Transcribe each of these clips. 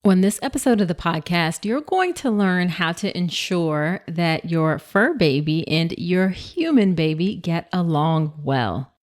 On this episode of the podcast, you're going to learn how to ensure that your fur baby and your human baby get along well.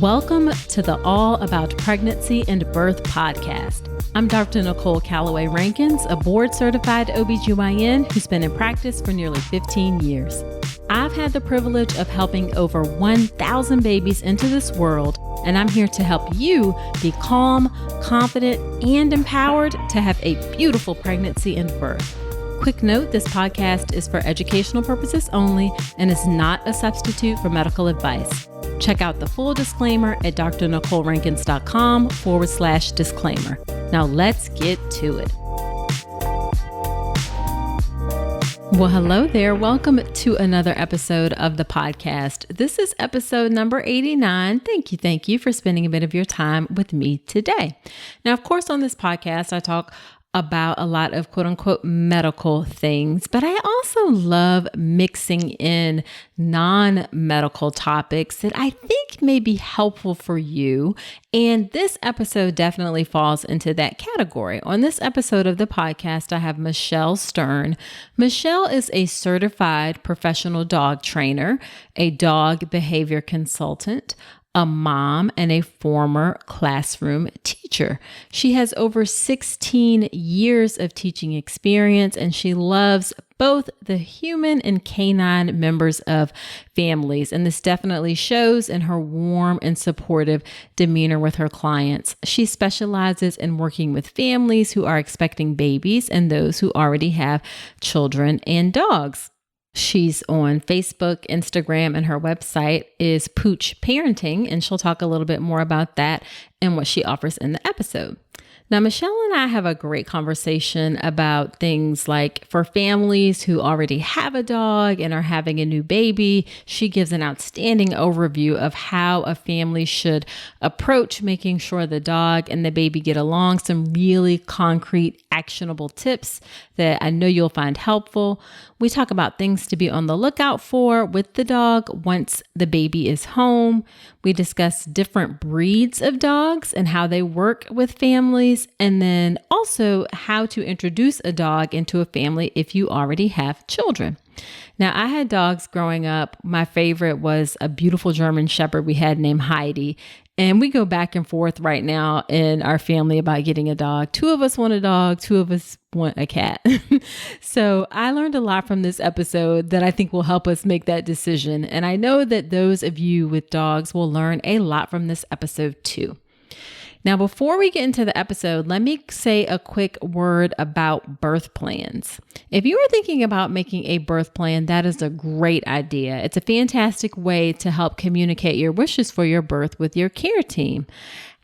Welcome to the All About Pregnancy and Birth podcast. I'm Dr. Nicole Calloway Rankins, a board-certified OB GYN who's been in practice for nearly 15 years. I've had the privilege of helping over 1,000 babies into this world, and I'm here to help you be calm, confident, and empowered to have a beautiful pregnancy and birth. Quick note, this podcast is for educational purposes only and is not a substitute for medical advice. Check out the full disclaimer at drnicolerankins.com/disclaimer. Now let's get to it. Well, hello there. Welcome to another episode of the podcast. This is episode number 89. Thank you for spending a bit of your time with me today. Now, of course, on this podcast, I talk about a lot of quote unquote medical things, but I also love mixing in non-medical topics that I think may be helpful for you. And this episode definitely falls into that category. On this episode of the podcast, I have Michelle Stern. Michelle is a certified professional dog trainer, a dog behavior consultant, a mom, and a former classroom teacher. She has over 16 years of teaching experience, and she loves both the human and canine members of families. And this definitely shows in her warm and supportive demeanor with her clients. She specializes in working with families who are expecting babies and those who already have children and dogs. She's on Facebook, Instagram, and her website is Pooch Parenting, and she'll talk a little bit more about that and what she offers in the episode. Now, Michelle and I have a great conversation about things like for families who already have a dog and are having a new baby. She gives an outstanding overview of how a family should approach making sure the dog and the baby get along. Some really concrete, actionable tips that I know you'll find helpful. We talk about things to be on the lookout for with the dog once the baby is home. We discuss different breeds of dogs and how they work with families, and then also how to introduce a dog into a family if you already have children. Now, I had dogs growing up. My favorite was a beautiful German Shepherd we had named Heidi. And we go back and forth right now in our family about getting a dog. 2 of us want a dog, 2 of us want a cat. So I learned a lot from this episode that I think will help us make that decision. And I know that those of you with dogs will learn a lot from this episode too. Now, before we get into the episode, let me say a quick word about birth plans. If you are thinking about making a birth plan, that is a great idea. It's a fantastic way to help communicate your wishes for your birth with your care team.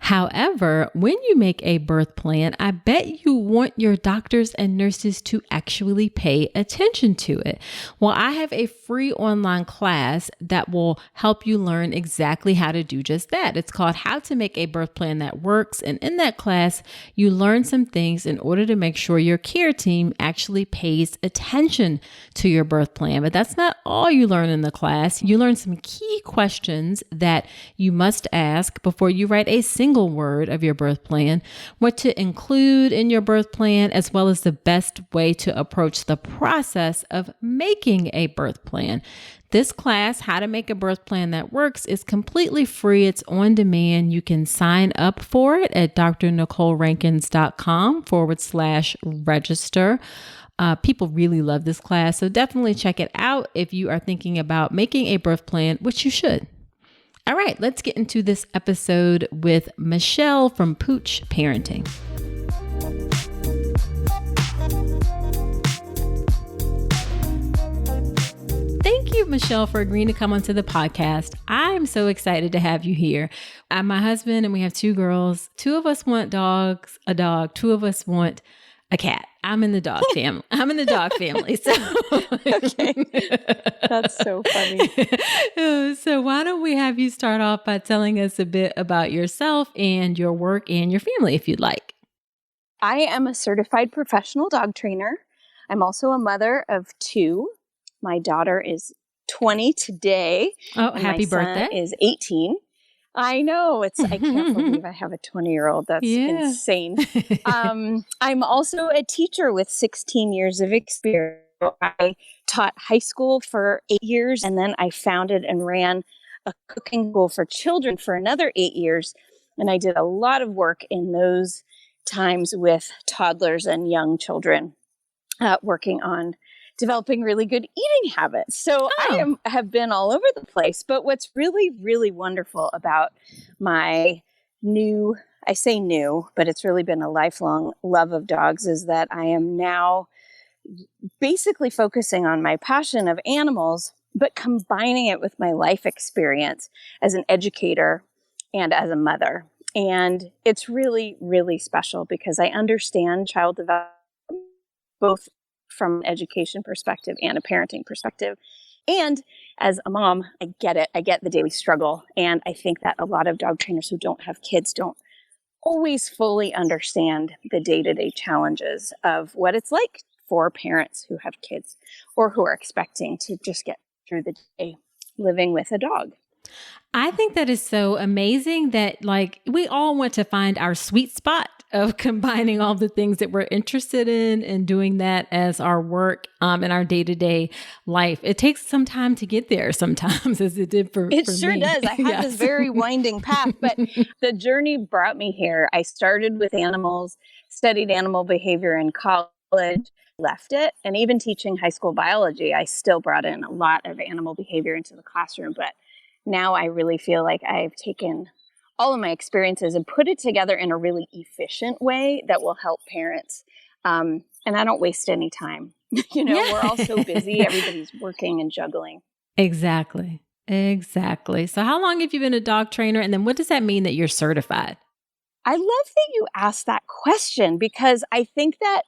However, when you make a birth plan, I bet you want your doctors and nurses to actually pay attention to it. Well, I have a free online class that will help you learn exactly how to do just that. It's called How to Make a Birth Plan That Works. And in that class, you learn some things in order to make sure your care team actually pays attention to your birth plan. But that's not all you learn in the class. You learn some key questions that you must ask before you write a single word of your birth plan, what to include in your birth plan, as well as the best way to approach the process of making a birth plan. This class, How to Make a Birth Plan That Works, is completely free. It's on demand. You can sign up for it at drnicolerankins.com/register. People really love this class, so definitely check it out if you are thinking about making a birth plan, which you should. All right, let's get into this episode with Michelle from Pooch Parenting. Thank you, Michelle, for agreeing to come onto the podcast. I'm so excited to have you here. I'm my husband and we have 2 girls. 2 of us want a dog. 2 of us want a cat. I'm in the dog family. So Okay. That's so funny. So why don't we have you start off by telling us a bit about yourself and your work and your family, if you'd like. I am a certified professional dog trainer. I'm also a mother of 2. My daughter is 20 today. Oh, happy birthday. My son is 18. I know. I can't believe I have a 20-year-old. That's Yeah. insane. I'm also a teacher with 16 years of experience. I taught high school for 8 years, and then I founded and ran a cooking school for children for another 8 years. And I did a lot of work in those times with toddlers and young children, working on developing really good eating habits. So have been all over the place. But what's really, really wonderful about my I say new, but it's really been a lifelong love of dogs, is that I am now basically focusing on my passion of animals, but combining it with my life experience as an educator and as a mother. And it's really, really special because I understand child development both from an education perspective and a parenting perspective. And as a mom, I get it. I get the daily struggle. And I think that a lot of dog trainers who don't have kids don't always fully understand the day-to-day challenges of what it's like for parents who have kids or who are expecting to just get through the day living with a dog. I think that is so amazing that we all want to find our sweet spot of combining all the things that we're interested in and doing that as our work in our day-to-day life. It takes some time to get there sometimes, as it did for It sure me. does. I have this very winding path, but the journey brought me here. I started with animals, studied animal behavior in college, left it, and even teaching high school biology, I still brought in a lot of animal behavior into the classroom. But now I really feel like I've taken all of my experiences and put it together in a really efficient way that will help parents. And I don't waste any time. We're all so busy. Everybody's working and juggling. Exactly. So how long have you been a dog trainer? And then what does that mean that you're certified? I love that you asked that question, because I think that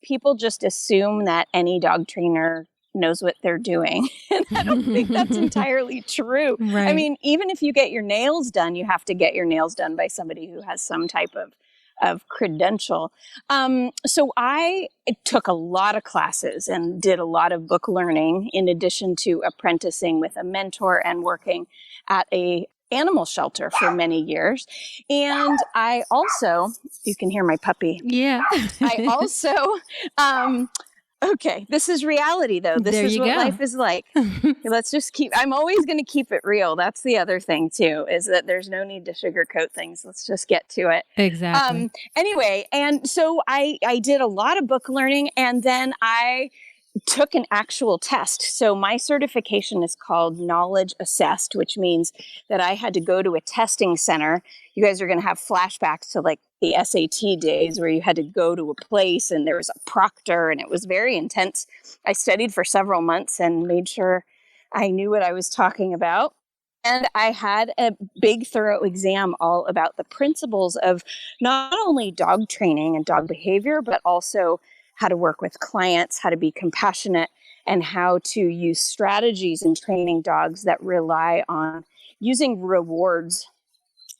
people just assume that any dog trainer knows what they're doing. And I don't think that's entirely true. Right. I mean, even if you get your nails done, you have to get your nails done by somebody who has some type of credential. So I took a lot of classes and did a lot of book learning, in addition to apprenticing with a mentor and working at a animal shelter for many years. And I also, you can hear my puppy. Yeah. I also, okay, this is reality though. This is what life is like. I'm always going to keep it real. That's the other thing too, is that there's no need to sugarcoat things. Let's just get to it. Exactly. Anyway, and so I did a lot of book learning, and then I took an actual test. So my certification is called Knowledge Assessed, which means that I had to go to a testing center. You guys are going to have flashbacks to the SAT days where you had to go to a place and there was a proctor, and it was very intense. I studied for several months and made sure I knew what I was talking about. And I had a big, thorough exam all about the principles of not only dog training and dog behavior, but also how to work with clients, how to be compassionate, and how to use strategies in training dogs that rely on using rewards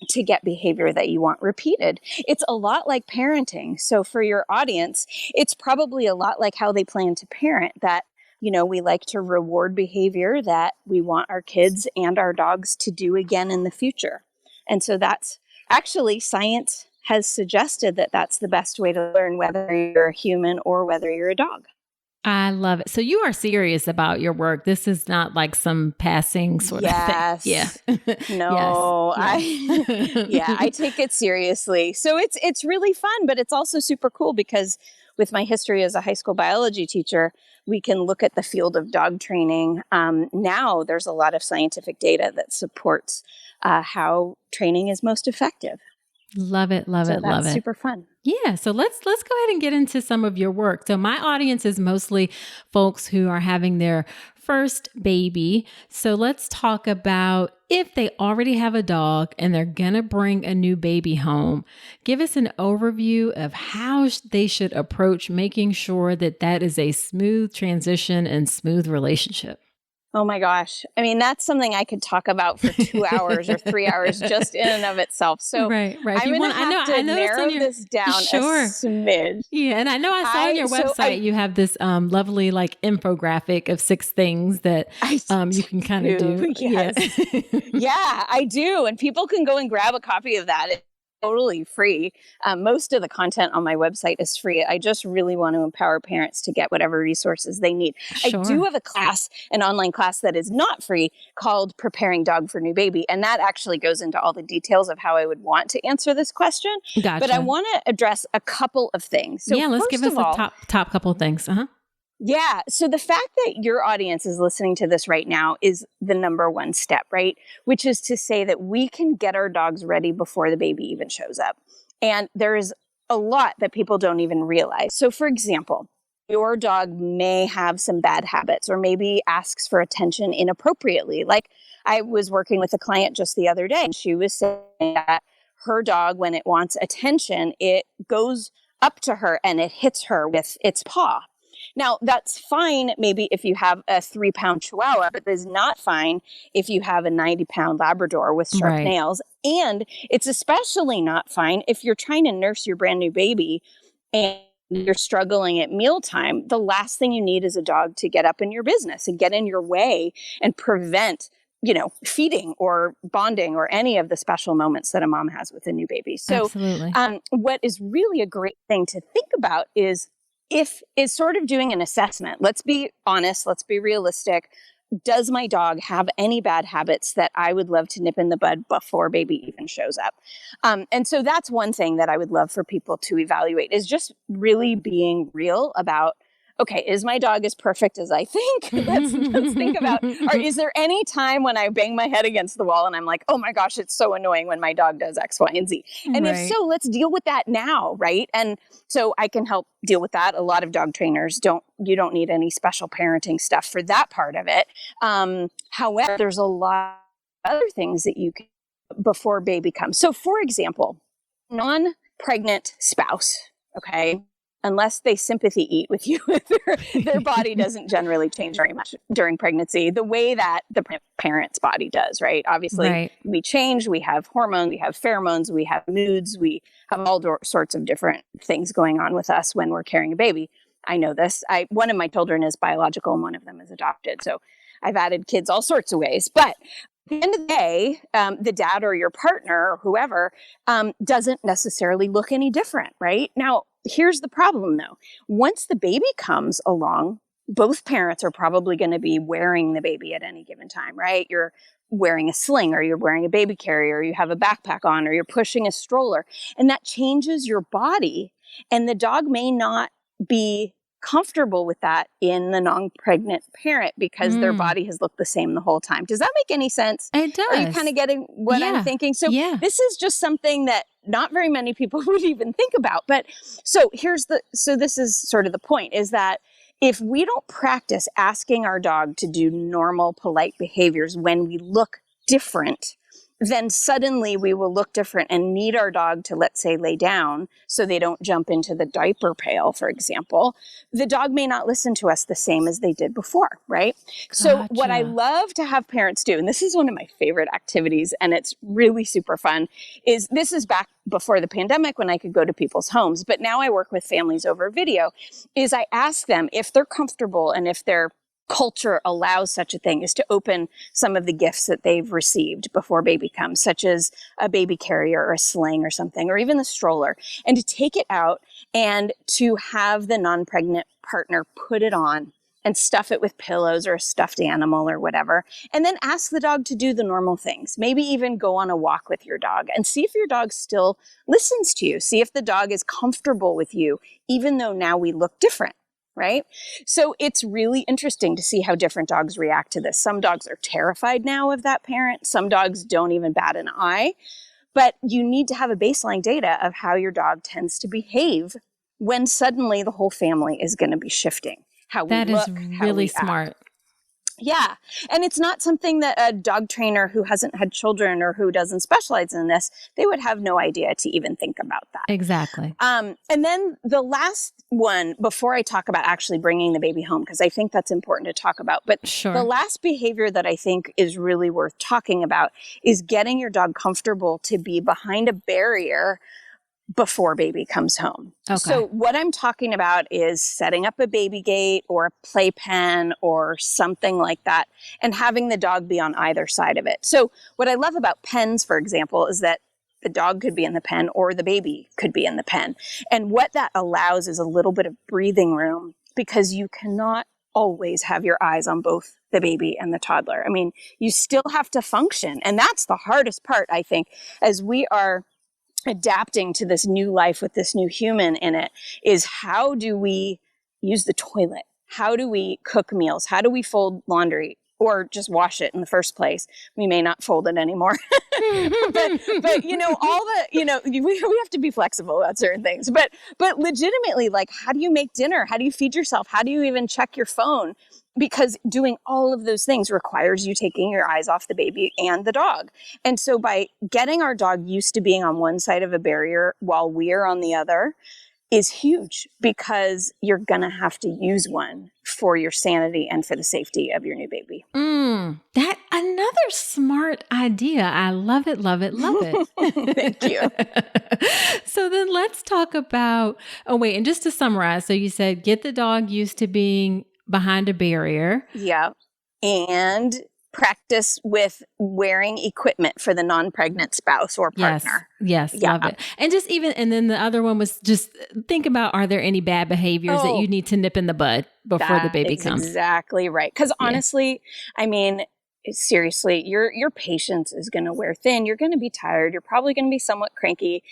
to get behavior that you want repeated. It's a lot like parenting. So for your audience, it's probably a lot like how they plan to parent, that we like to reward behavior that we want our kids and our dogs to do again in the future. And so that's actually, science has suggested that that's the best way to learn, whether you're a human or whether you're a dog. I love it. So you are serious about your work. This is not like some passing sort of thing. Yeah. No, Yes. I take it seriously. So it's really fun, but it's also super cool because with my history as a high school biology teacher, we can look at the field of dog training. Now there's a lot of scientific data that supports how training is most effective. Love it. Love it. That's super fun. Yeah. So let's go ahead and get into some of your work. So my audience is mostly folks who are having their first baby. So let's talk about if they already have a dog and they're going to bring a new baby home. Give us an overview of how they should approach making sure that that is a smooth transition and smooth relationship. Oh my gosh. I mean, that's something I could talk about for 2 hours or 3 hours just in and of itself. So Right. If I'm you going want, to have to I know it's on narrow your, this down a sure. smidge. Yeah. And I know I saw on your website, you have this lovely like infographic of 6 things that you can kind of do. Yes. Yeah, I do. And people can go and grab a copy of that. It's totally free. Most of the content on my website is free. I just really want to empower parents to get whatever resources they need. Sure. I do have a class, an online class that is not free called Preparing Dog for New Baby. And that actually goes into all the details of how I would want to answer this question. Gotcha. But I want to address a couple of things. So yeah, let's give us the top couple of things. Yeah. So the fact that your audience is listening to this right now is the number one step, right? Which is to say that we can get our dogs ready before the baby even shows up. And there is a lot that people don't even realize. So for example, your dog may have some bad habits or maybe asks for attention inappropriately. Like I was working with a client just the other day and she was saying that her dog, when it wants attention, it goes up to her and it hits her with its paw. Now, that's fine maybe if you have a 3-pound Chihuahua, but it's not fine if you have a 90-pound Labrador with sharp nails. And it's especially not fine if you're trying to nurse your brand new baby and you're struggling at mealtime. The last thing you need is a dog to get up in your business and get in your way and prevent feeding or bonding or any of the special moments that a mom has with a new baby. So what is really a great thing to think about is sort of doing an assessment. Let's be honest. Let's be realistic. Does my dog have any bad habits that I would love to nip in the bud before baby even shows up? And so that's one thing that I would love for people to evaluate is just really being real about, okay, is my dog as perfect as I think? Let's think about, or is there any time when I bang my head against the wall and I'm like, oh my gosh, it's so annoying when my dog does X, Y, and Z. And if so, let's deal with that now, right? And so I can help deal with that. A lot of dog trainers you don't need any special parenting stuff for that part of it. However, there's a lot of other things that you can before baby comes. So for example, non-pregnant spouse, okay, unless they sympathy eat with you, their body doesn't generally change very much during pregnancy, the way that the parent's body does, right? Obviously, we change, we have hormones, we have pheromones, we have moods, we have all sorts of different things going on with us when we're carrying a baby. I know this. One of my children is biological and one of them is adopted. So I've added kids all sorts of ways. But at the end of the day, the dad or your partner or whoever doesn't necessarily look any different, right? Now, here's the problem though. Once the baby comes along, both parents are probably going to be wearing the baby at any given time, right? You're wearing a sling or you're wearing a baby carrier, or you have a backpack on, or you're pushing a stroller. And that changes your body. And the dog may not be comfortable with that in the non-pregnant parent because their body has looked the same the whole time. Does that make any sense? It does. Are you kind of getting what I'm thinking? So this is just something that not very many people would even think about. But so this is sort of the point, is that if we don't practice asking our dog to do normal, polite behaviors when we look different, then suddenly we will look different and need our dog to, let's say, lay down so they don't jump into the diaper pail, for example. The dog may not listen to us the same as they did before, right? Gotcha. So what I love to have parents do, and this is one of my favorite activities, and it's really super fun, is this is back before the pandemic when I could go to people's homes, but now I work with families over video, is I ask them if they're comfortable and if they're culture allows such a thing, is to open some of the gifts that they've received before baby comes, such as a baby carrier or a sling or something, or even the stroller, and to take it out and to have the non-pregnant partner put it on and stuff it with pillows or a stuffed animal or whatever, and then ask the dog to do the normal things. Maybe even go on a walk with your dog and see if your dog still listens to you. See if the dog is comfortable with you, even though now we look different. Right? So it's really interesting to see how different dogs react to this. Some dogs are terrified now of that parent. Some dogs don't even bat an eye. But you need to have a baseline data of how your dog tends to behave when suddenly the whole family is going to be shifting. How we look, that is really smart. Yeah. And it's not something that a dog trainer who hasn't had children or who doesn't specialize in this, they would have no idea to even think about that. Exactly. And then the last one, before I talk about actually bringing the baby home, because I think that's important to talk about, but the last behavior that I think is really worth talking about is getting your dog comfortable to be behind a barrier before baby comes home. Okay. So what I'm talking about is setting up a baby gate or a playpen or something like that and having the dog be on either side of it. So what I love about pens, for example, is that the dog could be in the pen or the baby could be in the pen. And what that allows is a little bit of breathing room, because you cannot always have your eyes on both the baby and the toddler. I mean, you still have to function. And that's the hardest part, I think, as we are adapting to this new life with this new human in it, is how do we use the toilet? How do we cook meals? How do we fold laundry or just wash it in the first place? We may not fold it anymore, but you know, all the, you know, we have to be flexible about certain things, but legitimately, like, how do you make dinner? How do you feed yourself? How do you even check your phone? Because doing all of those things requires you taking your eyes off the baby and the dog. And so by getting our dog used to being on one side of a barrier while we're on the other is huge, because you're going to have to use one for your sanity and for the safety of your new baby. That another smart idea. I love it, love it, love it. Thank you. So then let's talk about, and just to summarize, so you said get the dog used to being behind a barrier. Yeah. And practice with wearing equipment for the non-pregnant spouse or partner. Yes, love it. And then the other one was just think about, are there any bad behaviors that you need to nip in the bud before the baby comes? Exactly right. Because honestly, I mean, seriously, your patience is going to wear thin. You're going to be tired. You're probably going to be somewhat cranky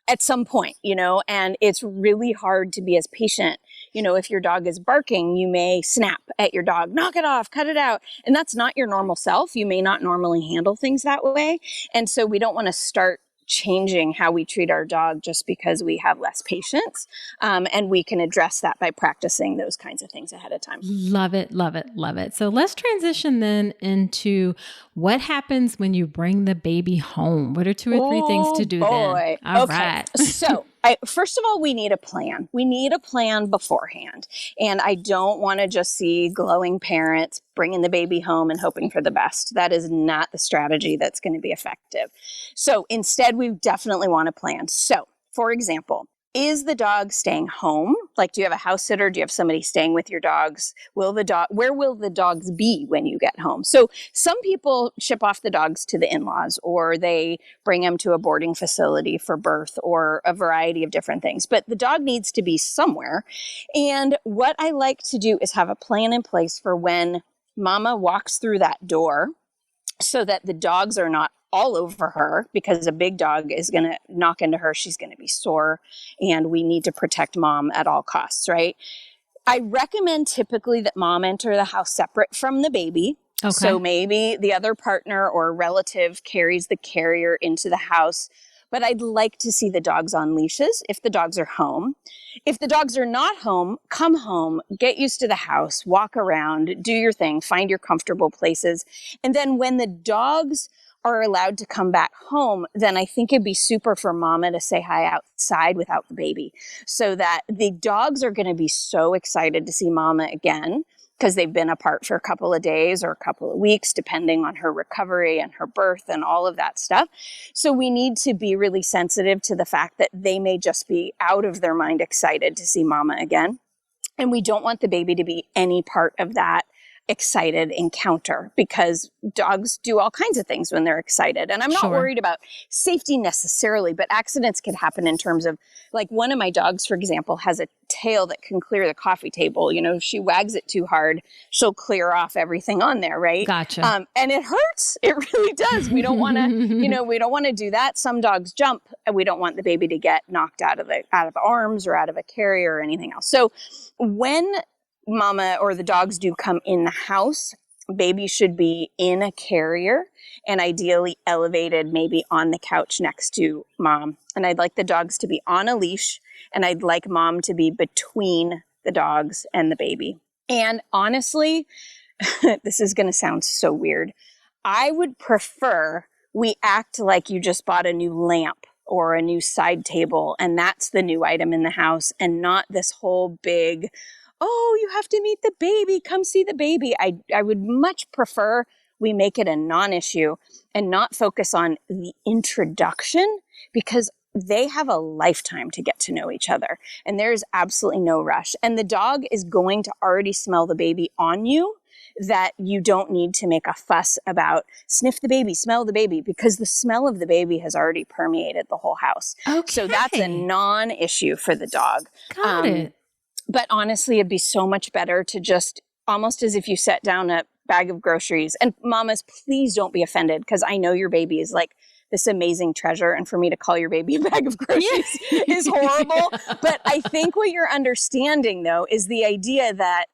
at some point, you know, and it's really hard to be as patient. You know, if your dog is barking, you may snap at your dog, knock it off, cut it out. And that's not your normal self. You may not normally handle things that way. And so we don't want to start changing how we treat our dog just because we have less patience. And we can address that by practicing those kinds of things ahead of time. Love it, love it, love it. So let's transition then into what happens when you bring the baby home. What are 2 or 3 things to do then? All right. So first of all, we need a plan. We need a plan beforehand. And I don't want to just see glowing parents bringing the baby home and hoping for the best. That is not the strategy that's going to be effective. So instead, we definitely want a plan. So, for example, is the dog staying home? Like, do you have a house sitter? Do you have somebody staying with your dogs? Where will the dogs be when you get home? So some people ship off the dogs to the in-laws, or they bring them to a boarding facility for birth, or a variety of different things. But the dog needs to be somewhere. And what I like to do is have a plan in place for when mama walks through that door, so that the dogs are not all over her, because a big dog is going to knock into her. She's going to be sore, and we need to protect mom at all costs, right? I recommend typically that mom enter the house separate from the baby. Okay. So maybe the other partner or relative carries the carrier into the house, but I'd like to see the dogs on leashes if the dogs are home. If the dogs are not home, come home, get used to the house, walk around, do your thing, find your comfortable places. And then when the dogs are allowed to come back home, then I think it'd be super for mama to say hi outside without the baby, so that the dogs are going to be so excited to see mama again, because they've been apart for a couple of days or a couple of weeks, depending on her recovery and her birth and all of that stuff. So we need to be really sensitive to the fact that they may just be out of their mind excited to see mama again. And we don't want the baby to be any part of that excited encounter, because dogs do all kinds of things when they're excited. And I'm not worried about safety necessarily, but accidents can happen in terms of, like, one of my dogs, for example, has a tail that can clear the coffee table. You know, if she wags it too hard, she'll clear off everything on there, right? Gotcha. And it hurts. It really does. We don't want to, we don't want to do that. Some dogs jump, and we don't want the baby to get knocked out of arms or out of a carrier or anything else. So when mama or the dogs do come in the house, baby should be in a carrier and ideally elevated, maybe on the couch next to mom. And I'd like the dogs to be on a leash, and I'd like mom to be between the dogs and the baby. And honestly, this is going to sound so weird. I would prefer we act like you just bought a new lamp or a new side table, and that's the new item in the house, and not this whole big, oh, you have to meet the baby, come see the baby. I would much prefer we make it a non-issue and not focus on the introduction, because they have a lifetime to get to know each other, and there's absolutely no rush. And the dog is going to already smell the baby on you, that you don't need to make a fuss about sniff the baby, smell the baby, because the smell of the baby has already permeated the whole house. Okay. So that's a non-issue for the dog. Got it. But honestly, it'd be so much better to just, almost as if you set down a bag of groceries, and mamas, please don't be offended, because I know your baby is like this amazing treasure, and for me to call your baby a bag of groceries is horrible. But I think what you're understanding, though, is the idea that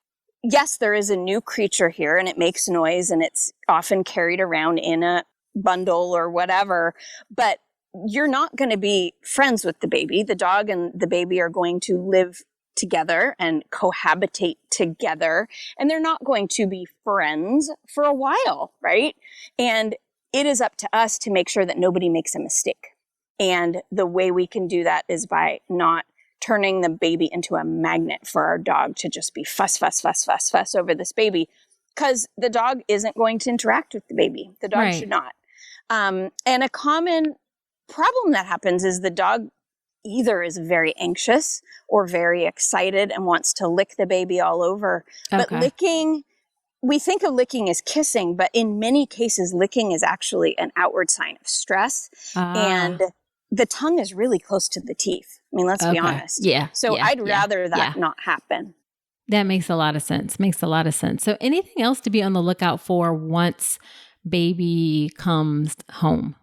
yes, there is a new creature here, and it makes noise, and it's often carried around in a bundle or whatever, but you're not going to be friends with the baby. The dog and the baby are going to live together and cohabitate together, and they're not going to be friends for a while, right? And it is up to us to make sure that nobody makes a mistake. And the way we can do that is by not turning the baby into a magnet for our dog to just be fuss over this baby, because the dog isn't going to interact with the baby. The dog should not. And a common problem that happens is the dog either is very anxious or very excited and wants to lick the baby all over. But licking, we think of licking as kissing, but in many cases, licking is actually an outward sign of stress. And the tongue is really close to the teeth. I mean, let's be honest. Yeah. So I'd rather that not happen. That makes a lot of sense. So anything else to be on the lookout for once baby comes home?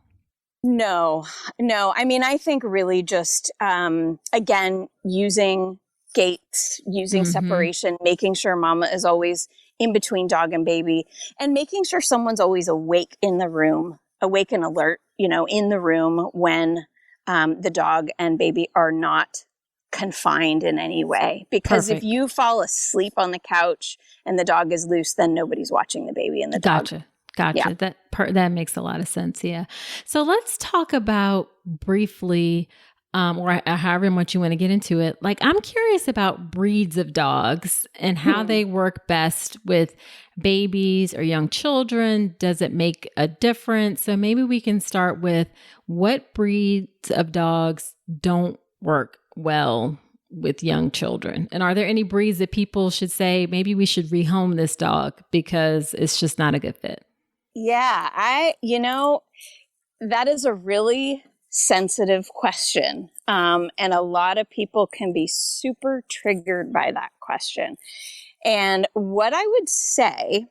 No. I mean, I think really just, again, using gates, using separation, making sure mama is always in between dog and baby, and making sure someone's always awake in the room, awake and alert, in the room when the dog and baby are not confined in any way. Because if you fall asleep on the couch and the dog is loose, then nobody's watching the baby and the dog. Gotcha. Yeah. That makes a lot of sense. Yeah. So let's talk about briefly, or however much you want to get into it. Like, I'm curious about breeds of dogs and how they work best with babies or young children. Does it make a difference? So maybe we can start with what breeds of dogs don't work well with young children. And are there any breeds that people should say, maybe we should rehome this dog because it's just not a good fit? Yeah, that is a really sensitive question. And a lot of people can be super triggered by that question. And what I would say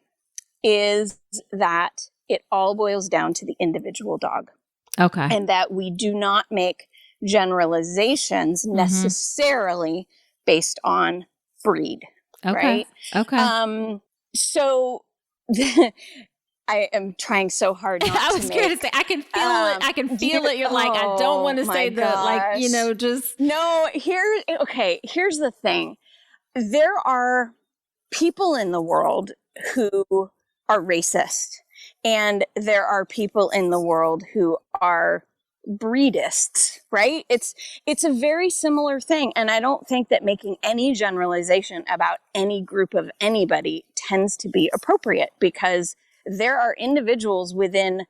is that it all boils down to the individual dog. Okay. And that we do not make generalizations necessarily based on breed. Okay. Right? Okay. So I am trying so hard not I was scared to say, I can feel it. I can feel it. You're like, I don't want to say that, just. No, here's the thing. There are people in the world who are racist, and there are people in the world who are breedists, right? It's a very similar thing. And I don't think that making any generalization about any group of anybody tends to be appropriate, because there are individuals within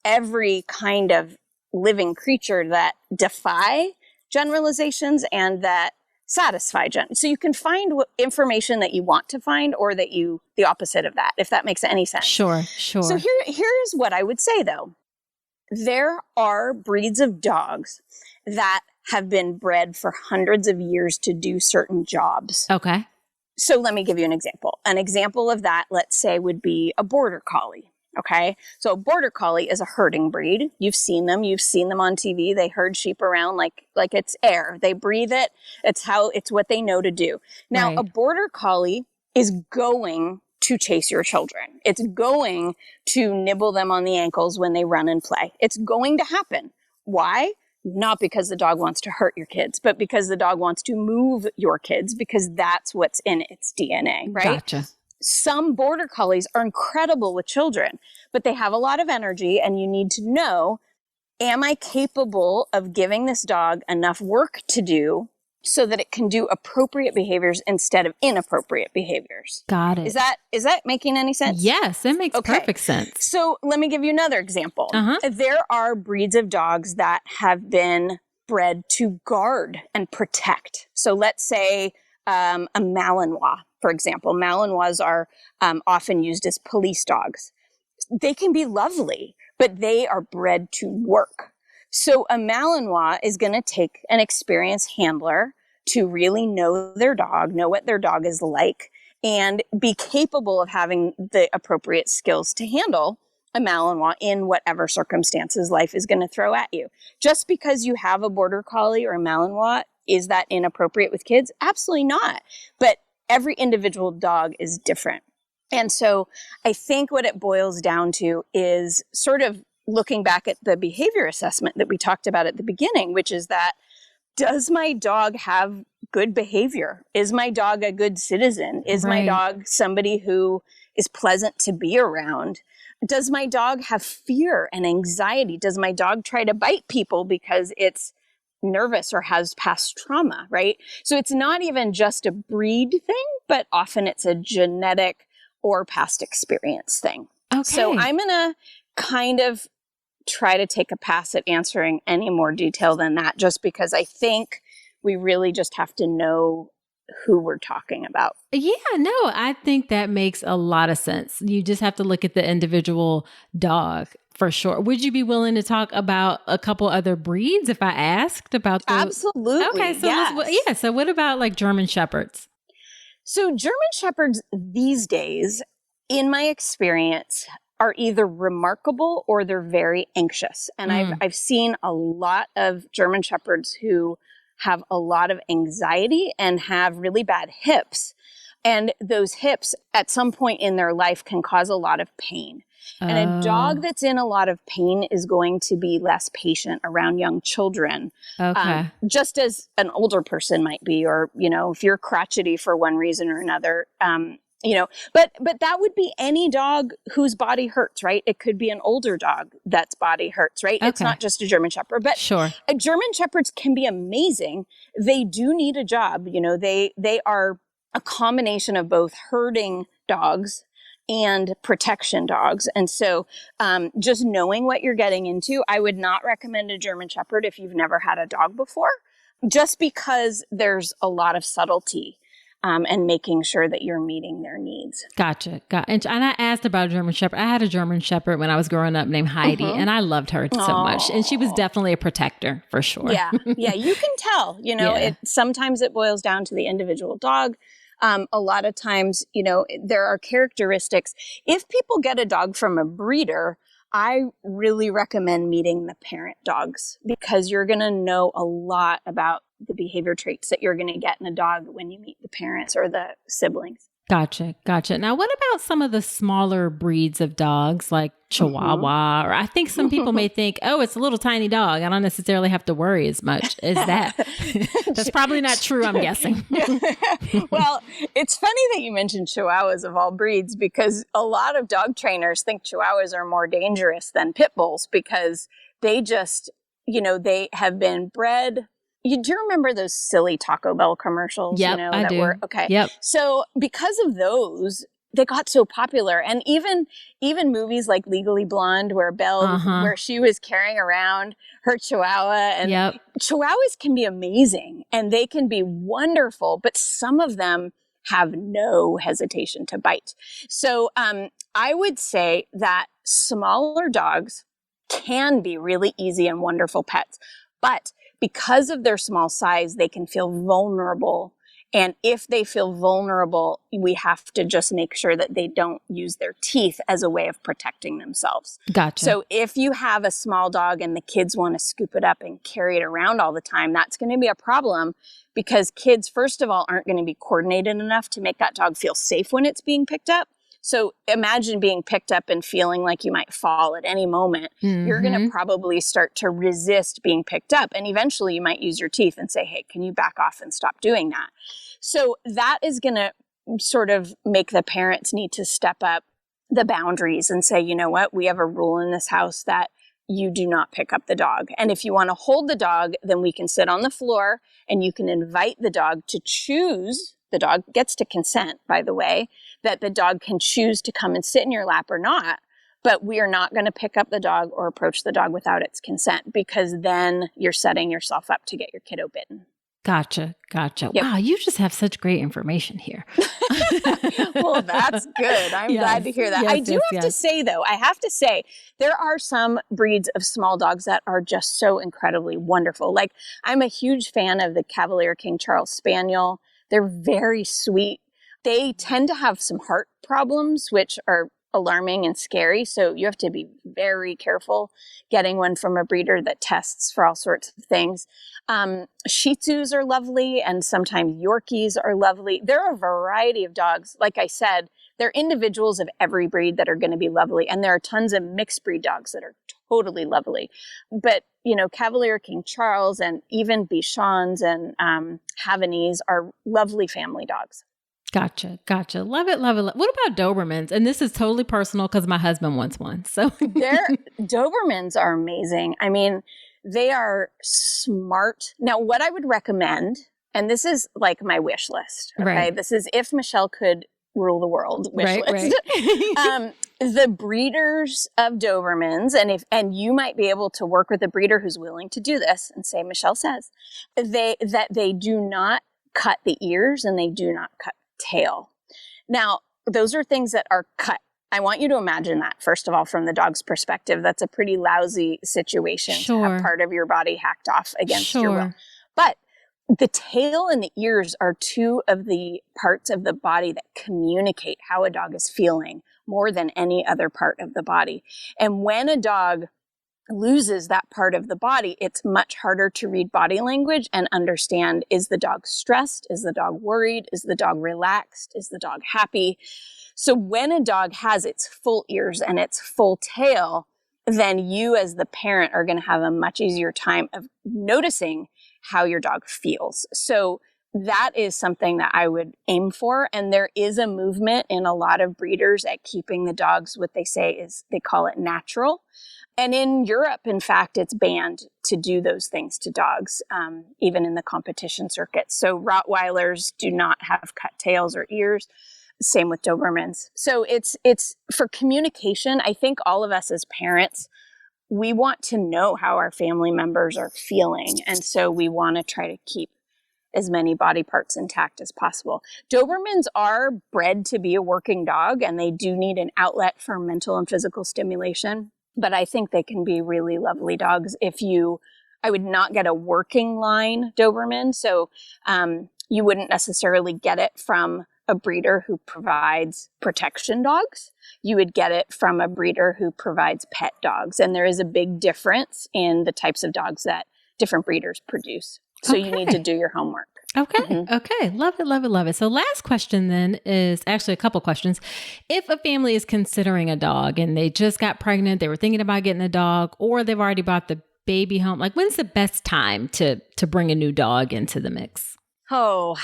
every kind of living creature that defy generalizations and that satisfy so you can find information that you want to find, or the opposite of that, if that makes any sense. Sure. So here's what I would say, though. There are breeds of dogs that have been bred for hundreds of years to do certain jobs. Okay. So let me give you an example. An example of that, let's say, would be a border collie. Okay. So a border collie is a herding breed. You've seen them on TV. They herd sheep around like it's air. They breathe it. It's what they know to do. Now, a border collie is going to chase your children. It's going to nibble them on the ankles when they run and play. It's going to happen. Why? Not because the dog wants to hurt your kids, but because the dog wants to move your kids, because that's what's in its DNA, right? Gotcha. Some border collies are incredible with children, but they have a lot of energy, and you need to know, am I capable of giving this dog enough work to do so that it can do appropriate behaviors instead of inappropriate behaviors? Got it. Is that making any sense? Yes, it makes perfect sense. So let me give you another example. There are breeds of dogs that have been bred to guard and protect. So let's say a Malinois, for example. Malinois are often used as police dogs. They can be lovely, but they are bred to work. So a Malinois is going to take an experienced handler to really know their dog, know what their dog is like, and be capable of having the appropriate skills to handle a Malinois in whatever circumstances life is going to throw at you. Just because you have a border collie or a Malinois, is that inappropriate with kids? Absolutely not. But every individual dog is different. And so I think what it boils down to is sort of looking back at the behavior assessment that we talked about at the beginning, which is that, does my dog have good behavior? Is my dog a good citizen? Is my dog somebody who is pleasant to be around? Does my dog have fear and anxiety? Does my dog try to bite people because it's nervous or has past trauma, right? So it's not even just a breed thing, but often it's a genetic or past experience thing. Okay. So I'm going to kind of try to take a pass at answering any more detail than that, just because I think we really just have to know who we're talking about. Yeah, no, I think that makes a lot of sense. You just have to look at the individual dog for sure. Would you be willing to talk about a couple other breeds if I asked about the... Absolutely. Okay, so yes. So what about like German Shepherds? So German Shepherds these days, in my experience, are either remarkable or they're very anxious. And I've seen a lot of German Shepherds who have a lot of anxiety and have really bad hips. And those hips at some point in their life can cause a lot of pain. And a dog that's in a lot of pain is going to be less patient around young children. Okay. Just as an older person might be, or, if you're crotchety for one reason or another, but that would be any dog whose body hurts, right? It could be an older dog that's body hurts, right? Okay. It's not just a German Shepherd, but sure. German Shepherds can be amazing. They do need a job. They are a combination of both herding dogs and protection dogs. And so just knowing what you're getting into, I would not recommend a German Shepherd if you've never had a dog before, just because there's a lot of subtlety. And making sure that you're meeting their needs. Gotcha. And I asked about a German Shepherd. I had a German Shepherd when I was growing up named Heidi, and I loved her so much. And she was definitely a protector for sure. Yeah, you can tell. Sometimes it boils down to the individual dog. A lot of times, there are characteristics. If people get a dog from a breeder, I really recommend meeting the parent dogs, because you're going to know a lot about the behavior traits that you're going to get in a dog when you meet the parents or the siblings. Gotcha. Now, what about some of the smaller breeds of dogs like Chihuahua? Or I think some people may think, oh, it's a little tiny dog. I don't necessarily have to worry as much as that. That's probably not true, I'm guessing. Well, it's funny that you mentioned Chihuahuas of all breeds, because a lot of dog trainers think Chihuahuas are more dangerous than pit bulls, because they just, they have been bred. You do remember those silly Taco Bell commercials? Yep, I do. Okay. Yep. So because of those, they got so popular. And even movies like Legally Blonde, where where she was carrying around her Chihuahua. And Chihuahuas can be amazing and they can be wonderful, but some of them have no hesitation to bite. So I would say that smaller dogs can be really easy and wonderful pets, but because of their small size, they can feel vulnerable. And if they feel vulnerable, we have to just make sure that they don't use their teeth as a way of protecting themselves. Gotcha. So if you have a small dog and the kids want to scoop it up and carry it around all the time, that's going to be a problem, because kids, first of all, aren't going to be coordinated enough to make that dog feel safe when it's being picked up. So imagine being picked up and feeling like you might fall at any moment. Mm-hmm. You're going to probably start to resist being picked up. And eventually you might use your teeth and say, hey, can you back off and stop doing that? So that is going to sort of make the parents need to step up the boundaries and say, you know what, we have a rule in this house that you do not pick up the dog. And if you want to hold the dog, then we can sit on the floor and you can invite the dog to choose. The dog gets to consent, by the way, that the dog can choose to come and sit in your lap or not. But we are not going to pick up the dog or approach the dog without its consent, because then you're setting yourself up to get your kiddo bitten. Gotcha. Yep. Wow, you just have such great information here. Well, that's good. I'm glad to hear that. Yes, I do have to say, though, there are some breeds of small dogs that are just so incredibly wonderful. Like, I'm a huge fan of the Cavalier King Charles Spaniel. They're very sweet. They tend to have some heart problems, which are alarming and scary. So you have to be very careful getting one from a breeder that tests for all sorts of things. Shih Tzus are lovely, and sometimes Yorkies are lovely. There are a variety of dogs. Like I said, there are individuals of every breed that are going to be lovely. And there are tons of mixed breed dogs that are totally lovely. But, Cavalier King Charles and even Bichons and Havanese are lovely family dogs. Gotcha. Love it. What about Dobermans? And this is totally personal because my husband wants one. So Dobermans are amazing. I mean, they are smart. Now, what I would recommend, and this is like my wish list, okay? Right. This is if Michelle could rule the world wish list. Right. The breeders of Dobermans, and you might be able to work with a breeder who's willing to do this and say, Michelle says, they do not cut the ears and they do not cut tail. Now, those are things that are cut. I want you to imagine that, first of all, from the dog's perspective. That's a pretty lousy situation to have part of your body hacked off against your will. But the tail and the ears are two of the parts of the body that communicate how a dog is feeling more than any other part of the body. And when a dog loses that part of the body, it's much harder to read body language and understand, is the dog stressed? Is the dog worried? Is the dog relaxed? Is the dog happy? So when a dog has its full ears and its full tail, then you as the parent are going to have a much easier time of noticing how your dog feels. So that is something that I would aim for. And there is a movement in a lot of breeders at keeping the dogs, what they say is, they call it natural. And in Europe, in fact, it's banned to do those things to dogs, even in the competition circuit. So Rottweilers do not have cut tails or ears. Same with Dobermans. So it's for communication. I think all of us as parents, we want to know how our family members are feeling. And so we want to try to keep as many body parts intact as possible. Dobermans are bred to be a working dog, and they do need an outlet for mental and physical stimulation. But I think they can be really lovely dogs. I would not get a working line Doberman. So you wouldn't necessarily get it from a breeder who provides protection dogs. You would get it from a breeder who provides pet dogs. And there is a big difference in the types of dogs that different breeders produce. So you need to do your homework. Okay. Mm-hmm. Okay. Love it. So last question then is actually a couple questions. If a family is considering a dog and they just got pregnant, they were thinking about getting a dog, or they've already brought the baby home, like when's the best time to bring a new dog into the mix? Oh,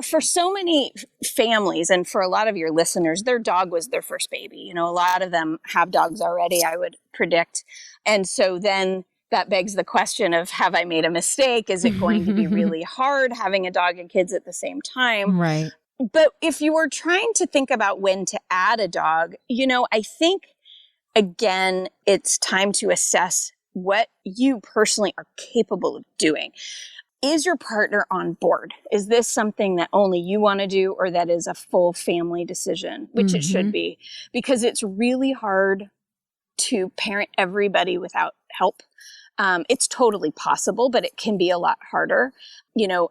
for so many families and for a lot of your listeners, their dog was their first baby. A lot of them have dogs already, I would predict. And so then that begs the question of, have I made a mistake? Is it going to be really hard having a dog and kids at the same time? Right. But if you were trying to think about when to add a dog, I think, again, it's time to assess what you personally are capable of doing. Is your partner on board? Is this something that only you want to do, or that is a full family decision, which it should be, because it's really hard to parent everybody without help. It's totally possible, but it can be a lot harder.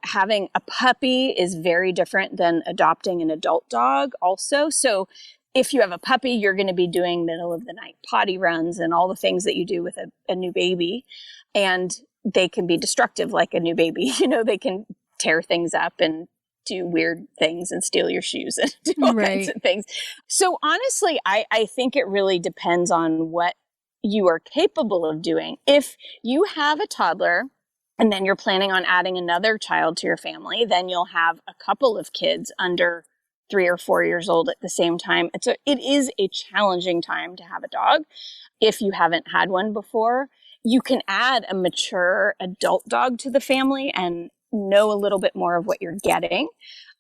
Having a puppy is very different than adopting an adult dog also. So if you have a puppy, you're going to be doing middle of the night potty runs and all the things that you do with a new baby. And they can be destructive like a new baby. They can tear things up and do weird things and steal your shoes and do all kinds of things. So honestly, I think it really depends on what you are capable of doing. If you have a toddler and then you're planning on adding another child to your family, then you'll have a couple of kids under 3 or 4 years old at the same time. It is a challenging time to have a dog. If you haven't had one before, you can add a mature adult dog to the family and know a little bit more of what you're getting.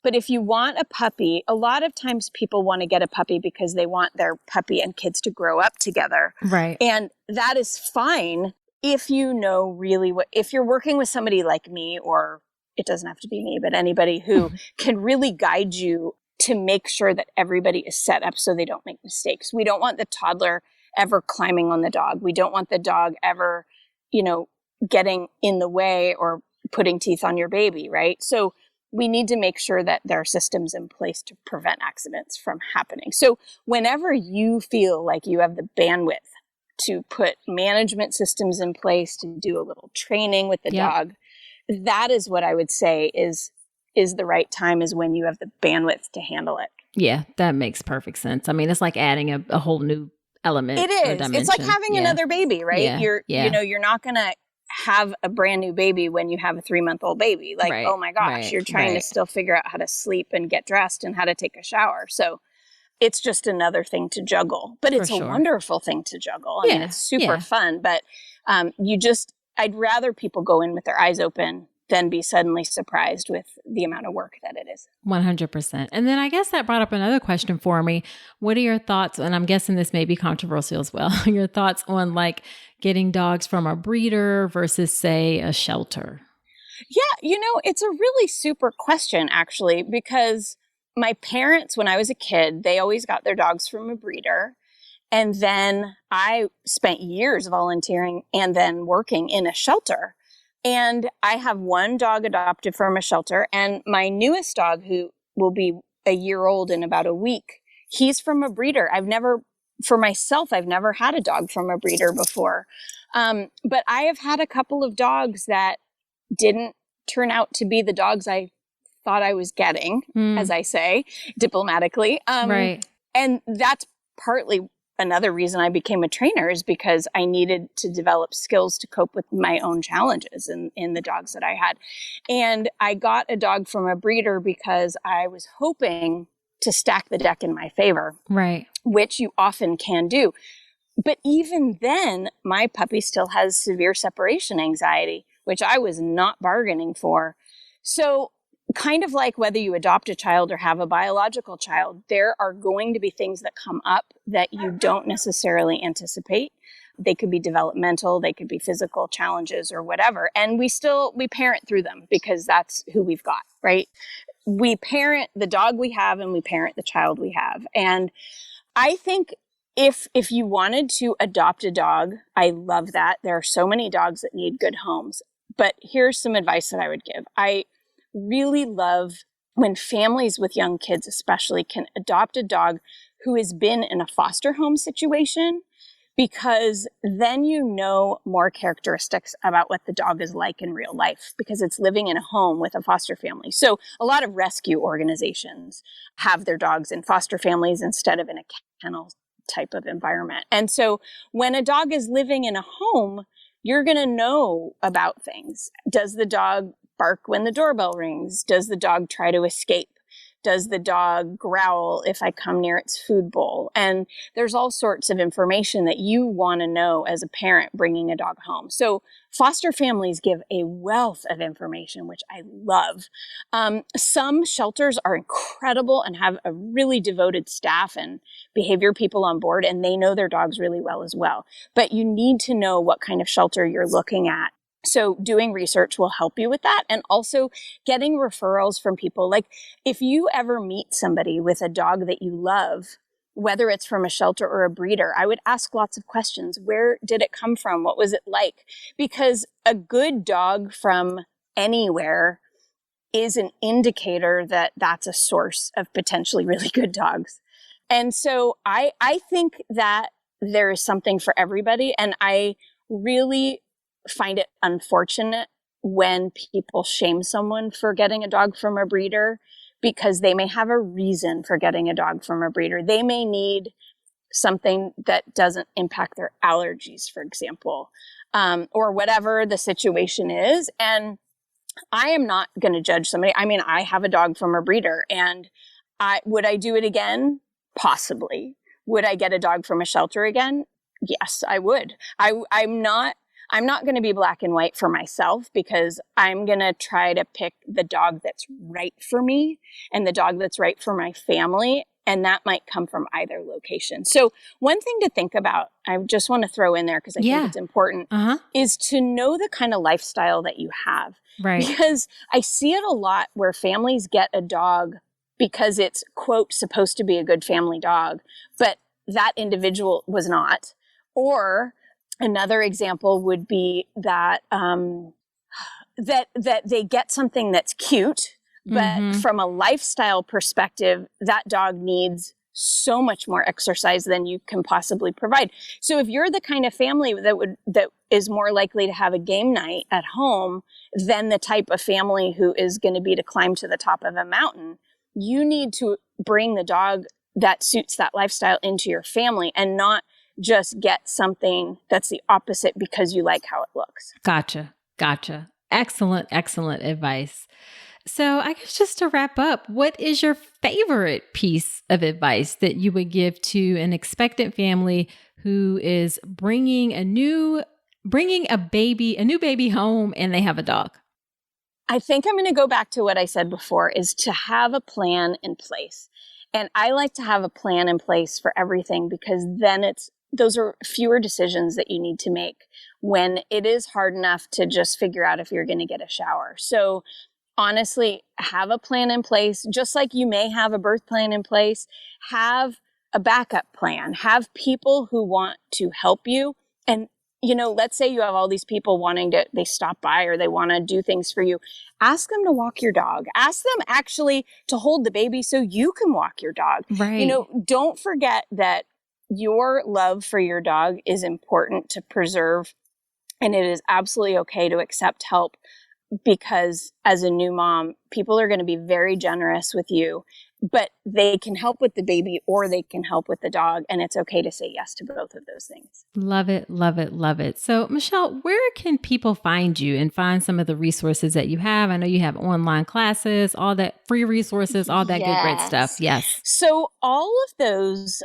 But if you want a puppy, a lot of times people want to get a puppy because they want their puppy and kids to grow up together. Right. And that is fine if you know really if you're working with somebody like me, or it doesn't have to be me, but anybody who can really guide you to make sure that everybody is set up so they don't make mistakes. We don't want the toddler ever climbing on the dog. We don't want the dog ever, getting in the way or putting teeth on your baby, right? So we need to make sure that there are systems in place to prevent accidents from happening. So whenever you feel like you have the bandwidth to put management systems in place, to do a little training with the dog, that is what I would say is the right time, is when you have the bandwidth to handle it. Yeah, that makes perfect sense. I mean, it's like adding a whole new element. It is. It's like having another baby, right? Yeah. You're not going to have a brand new baby when you have a 3-month-old baby. Like, oh my gosh, you're trying to still figure out how to sleep and get dressed and how to take a shower. So it's just another thing to juggle, but it's a wonderful thing to juggle. I mean, it's super fun, but I'd rather people go in with their eyes open than be suddenly surprised with the amount of work that it is. 100%. And then I guess that brought up another question for me. What are your thoughts, and I'm guessing this may be controversial as well, your thoughts on like getting dogs from a breeder versus, say, a shelter? Yeah, it's a really super question, actually, because my parents, when I was a kid, they always got their dogs from a breeder. And then I spent years volunteering and then working in a shelter. And I have one dog adopted from a shelter, and my newest dog, who will be a year old in about a week, he's from a breeder. I've never had a dog from a breeder before. But I have had a couple of dogs that didn't turn out to be the dogs I thought I was getting, as I say, diplomatically. Right. And that's partly another reason I became a trainer, is because I needed to develop skills to cope with my own challenges in the dogs that I had. And I got a dog from a breeder because I was hoping to stack the deck in my favor. Right. Which you often can do. But even then, my puppy still has severe separation anxiety, which I was not bargaining for. So kind of like whether you adopt a child or have a biological child, there are going to be things that come up that you don't necessarily anticipate. They could be developmental, they could be physical challenges or whatever. And we parent through them because that's who we've got, right? We parent the dog we have and we parent the child we have. And I think if you wanted to adopt a dog, I love that. There are so many dogs that need good homes. But here's some advice that I would give. I really love when families with young kids especially can adopt a dog who has been in a foster home situation, because then you know more characteristics about what the dog is like in real life, because it's living in a home with a foster family. So a lot of rescue organizations have their dogs in foster families instead of in a kennel type of environment. And so when a dog is living in a home, you're going to know about things. Does the dog bark when the doorbell rings? Does the dog try to escape? Does the dog growl if I come near its food bowl? And there's all sorts of information that you want to know as a parent bringing a dog home. So foster families give a wealth of information, which I love. Some shelters are incredible and have a really devoted staff and behavior people on board, and they know their dogs really well as well. But you need to know what kind of shelter you're looking at. So doing research will help you with that, and also getting referrals from people. Like if you ever meet somebody with a dog that you love, whether it's from a shelter or a breeder, I would ask lots of questions. Where did it come from? What was it like? Because a good dog from anywhere is an indicator that that's a source of potentially really good dogs. And so I think that there is something for everybody. And I really find it unfortunate when people shame someone for getting a dog from a breeder, because they may have a reason for getting a dog from a breeder. They may need something that doesn't impact their allergies, for example, or whatever the situation is. And I am not going to judge somebody. I mean, I have a dog from a breeder, and Would I do it again? Possibly. Would I get a dog from a shelter again? Yes, I would. I'm not going to be black and white for myself, because I'm going to try to pick the dog that's right for me and the dog that's right for my family. And that might come from either location. So one thing to think about, I just want to throw in there because I think it's important, is to know the kind of lifestyle that you have. Right. Because I see it a lot where families get a dog because it's, quote, supposed to be a good family dog, but that individual was not. Or another example would be that that they get something that's cute, but from a lifestyle perspective, that dog needs so much more exercise than you can possibly provide. So if you're the kind of family that is more likely to have a game night at home than the type of family who is going to be to climb to the top of a mountain, you need to bring the dog that suits that lifestyle into your family and not just get something that's the opposite because you like how it looks. Gotcha. Excellent advice. So I guess just to wrap up, what is your favorite piece of advice that you would give to an expectant family who is bringing a new baby home and they have a dog? I think I'm going to go back to what I said before, is to have a plan in place. And I like to have a plan in place for everything, because then those are fewer decisions that you need to make when it is hard enough to just figure out if you're going to get a shower. So honestly, have a plan in place, just like you may have a birth plan in place. Have a backup plan. Have people who want to help you. And, let's say you have all these people they stop by or they want to do things for you. Ask them to walk your dog. Ask them actually to hold the baby so you can walk your dog. Right. Don't forget that your love for your dog is important to preserve. And it is absolutely okay to accept help, because as a new mom, people are going to be very generous with you, but they can help with the baby or they can help with the dog. And it's okay to say yes to both of those things. Love it. So Michelle, where can people find you and find some of the resources that you have? I know you have online classes, all that free resources, all that good, great stuff. Yes. So all of those,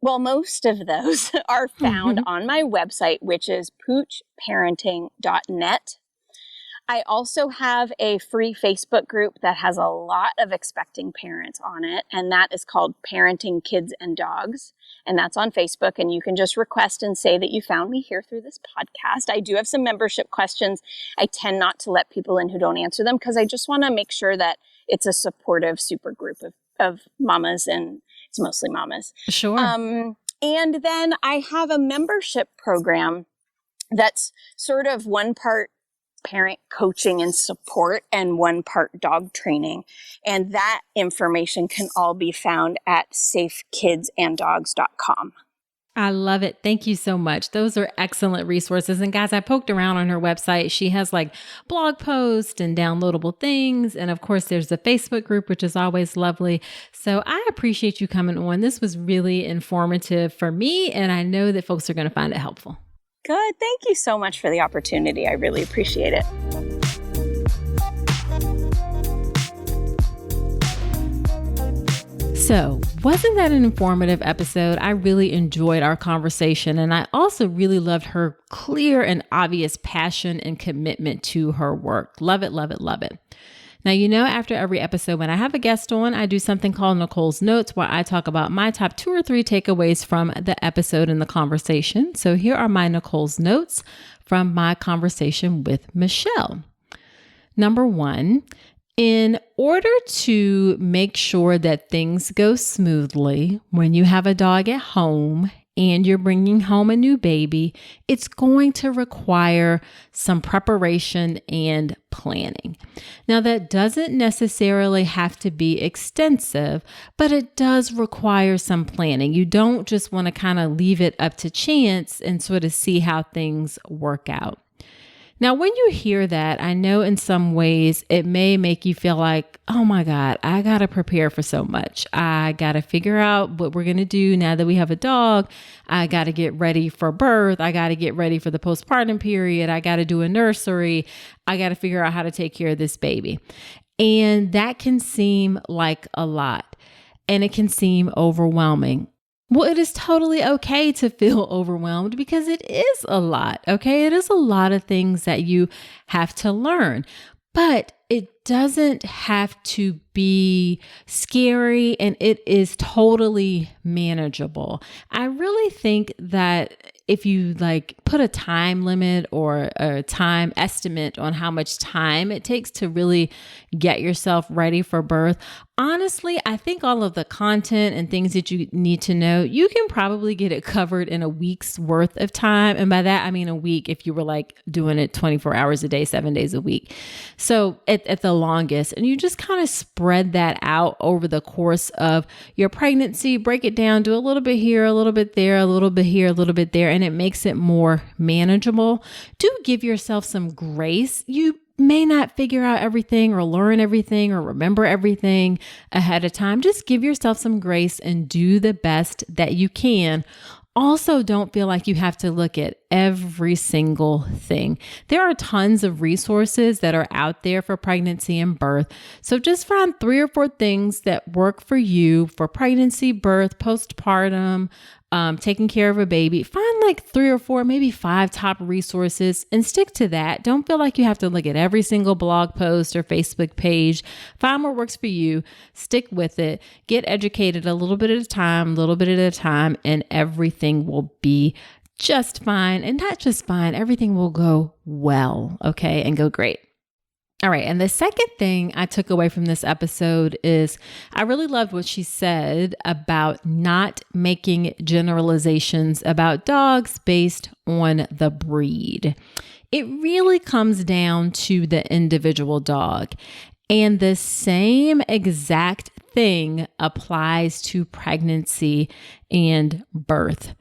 most of those are found on my website, which is poochparenting.net. I also have a free Facebook group that has a lot of expecting parents on it, and that is called Parenting Kids and Dogs. And that's on Facebook, and you can just request and say that you found me here through this podcast. I do have some membership questions. I tend not to let people in who don't answer them, because I just want to make sure that it's a supportive super group of mamas, and it's mostly mamas. Sure. And then I have a membership program that's sort of one part parent coaching and support and one part dog training. And that information can all be found at safekidsanddogs.com. I love it. Thank you so much. Those are excellent resources. And guys, I poked around on her website. She has blog posts and downloadable things. And of course, there's the Facebook group, which is always lovely. So I appreciate you coming on. This was really informative for me, and I know that folks are going to find it helpful. Good. Thank you so much for the opportunity. I really appreciate it. So, wasn't that an informative episode? I really enjoyed our conversation, and I also really loved her clear and obvious passion and commitment to her work. Love it. Now, after every episode, when I have a guest on, I do something called Nicole's Notes, where I talk about my top 2 or 3 takeaways from the episode and the conversation. So here are my Nicole's Notes from my conversation with Michelle. Number 1, in order to make sure that things go smoothly when you have a dog at home and you're bringing home a new baby, it's going to require some preparation and planning. Now, that doesn't necessarily have to be extensive, but it does require some planning. You don't just want to kind of leave it up to chance and sort of see how things work out. Now, when you hear that, I know in some ways it may make you feel like, oh my God, I got to prepare for so much. I got to figure out what we're going to do now that we have a dog. I got to get ready for birth. I got to get ready for the postpartum period. I got to do a nursery. I got to figure out how to take care of this baby. And that can seem like a lot. and it can seem overwhelming. Well, it is totally okay to feel overwhelmed because it is a lot, okay? It is a lot of things that you have to learn, but it doesn't have to be scary, and it is totally manageable. I really think that if you put a time limit or a time estimate on how much time it takes to really get yourself ready for birth, honestly, I think all of the content and things that you need to know, you can probably get it covered in a week's worth of time. And by that, I mean a week if you were doing it 24 hours a day, 7 days a week. So at the longest, and you just kind of spread that out over the course of your pregnancy, break it down, do a little bit here, a little bit there, a little bit here, a little bit there, and it makes it more manageable. Do give yourself some grace. You may not figure out everything or learn everything or remember everything ahead of time. Just give yourself some grace and do the best that you can. Also, don't feel like you have to look at every single thing. There are tons of resources that are out there for pregnancy and birth. So just find 3 or 4 things that work for you for pregnancy, birth, postpartum, taking care of a baby. Find 3 or 4, maybe 5 top resources and stick to that. Don't feel like you have to look at every single blog post or Facebook page. Find what works for you, stick with it, get educated a little bit at a time, and everything will be just fine. And not just fine, everything will go well, okay, and go great. All right. And the second thing I took away from this episode is I really loved what she said about not making generalizations about dogs based on the breed. It really comes down to the individual dog. And the same exact thing applies to pregnancy and birth.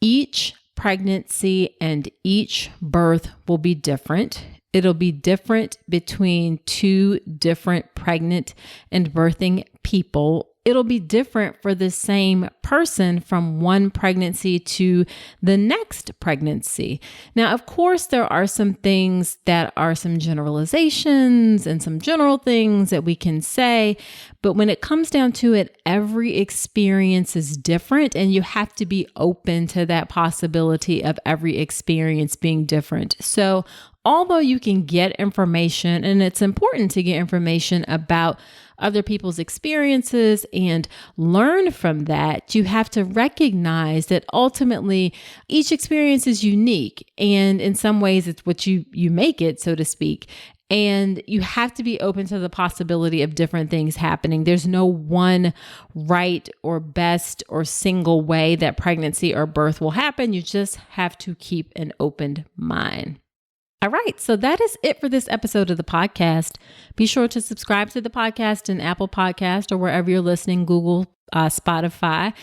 Each pregnancy and each birth will be different. It'll be different between 2 different pregnant and birthing people. It'll be different for the same person from one pregnancy to the next pregnancy. Now, of course, there are some things that are some generalizations and some general things that we can say, but when it comes down to it, every experience is different, and you have to be open to that possibility of every experience being different. So, although you can get information, and it's important to get information about other people's experiences and learn from that, you have to recognize that ultimately each experience is unique. And in some ways, it's what you make it, so to speak. And you have to be open to the possibility of different things happening. There's no one right or best or single way that pregnancy or birth will happen. You just have to keep an open mind. All right, so that is it for this episode of the podcast. Be sure to subscribe to the podcast in Apple Podcast or wherever you're listening, Google, Spotify.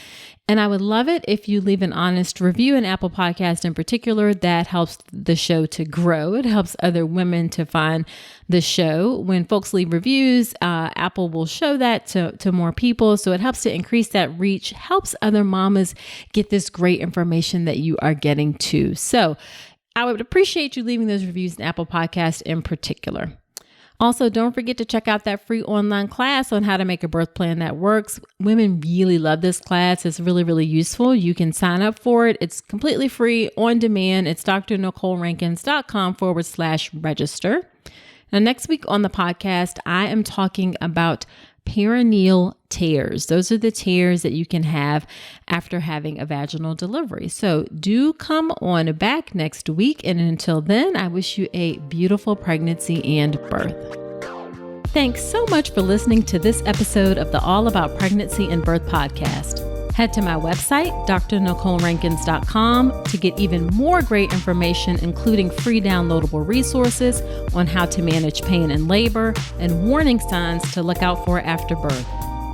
And I would love it if you leave an honest review in Apple Podcast in particular. That helps the show to grow. It helps other women to find the show. When folks leave reviews, Apple will show that to more people. So it helps to increase that reach, helps other mamas get this great information that you are getting too. So I would appreciate you leaving those reviews in Apple Podcast in particular. Also, don't forget to check out that free online class on how to make a birth plan that works. Women really love this class. It's really, really useful. You can sign up for it. It's completely free, on demand. It's drnicolerankins.com/register. Now, next week on the podcast, I am talking about perineal tears. Those are the tears that you can have after having a vaginal delivery. So do come on back next week. And until then, I wish you a beautiful pregnancy and birth. Thanks so much for listening to this episode of the All About Pregnancy and Birth podcast. Head to my website, drnicolerankins.com, to get even more great information, including free downloadable resources on how to manage pain and labor and warning signs to look out for after birth.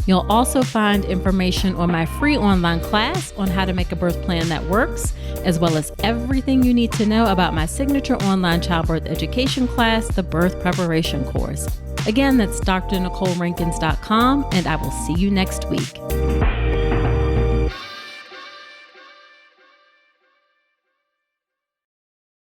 You'll also find information on my free online class on how to make a birth plan that works, as well as everything you need to know about my signature online childbirth education class, the Birth Preparation Course. Again, that's drnicolerankins.com, and I will see you next week.